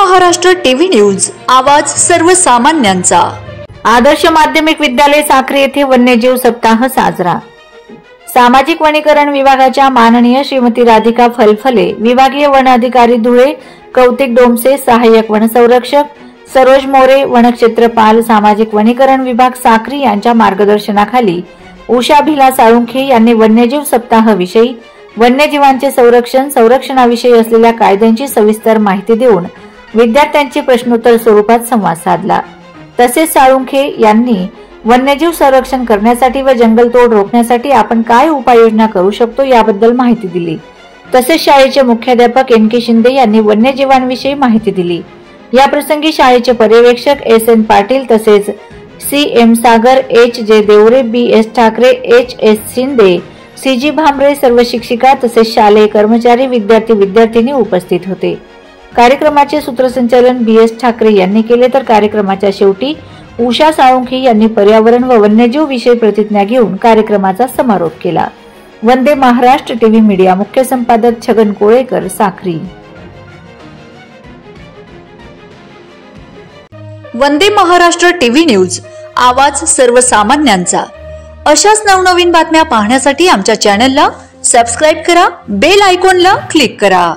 Maharashtra TV news, आवाज सर्वसामान्यांचा। आदर्श माध्यमिक विद्यालय साक्री येथे वन्यजीव सप्ताह साजरा। सामाजिक वनीकरण विभागाच्या माननीय श्रीमती राधिका फलफले, विभागीय वन अधिकारी धुळे, कौतिक डोमसे, सहाय्यक वन संरक्षक सरोज मोरे, वनक्षेत्रपाल, सामाजिक वनीकरण विभाग साक्री यांच्या मार्गदर्शनाखाली उषा भिला साळुंखे यांनी वन्यजीव सप्ताहाविषयी, वन्यजीवांचे संरक्षणाविषयी असलेल्या कायद्यांची सविस्तर माहिती देऊन विद्यार्थ्यांची प्रश्नोत्तर स्वरूपात संवाद साधला। तसेच साळुंखे यांनी वन्यजीव संरक्षण करण्यासाठी व जंगलतोड रोखण्यासाठी आपण काय उपाययोजना करू शकतो याबद्दल माहिती दिली। तसेच शाळेचे मुख्याध्यापक एन के शिंदे यांनी वन्यजीवांविषयी माहिती दिली। या प्रसंगी शाळेचे पर्यवेक्षक एस एन पाटील तसेच C M Sagar, H J Deore, B S Thackeray, H S Shinde, C G Bhambare, सर्व शिक्षिका तसेच शालेय कर्मचारी, विद्यार्थी-विद्यार्थिनी उपस्थित होते। कार्यक्रमाचे सूत्रसंचालन बी एस ठाकरे यांनी केले, तर कार्यक्रमाच्या शेवटी उषा साळुंखे यांनी पर्यावरण व वन्यजीव विषयी प्रतिज्ञा घेऊन कार्यक्रमाचा समारोप केला। वंदे महाराष्ट्र टीव्ही मीडिया मुख्य संपादक छगन कोळेकर, साक्री। वंदे महाराष्ट्र टीव्ही न्यूज, आवाज सर्वसामान्यांचा। अशाच नवनवीन बातम्या पाहण्यासाठी आमच्या चॅनलला सबस्क्राइब करा, बेल आयकॉनला क्लिक करा।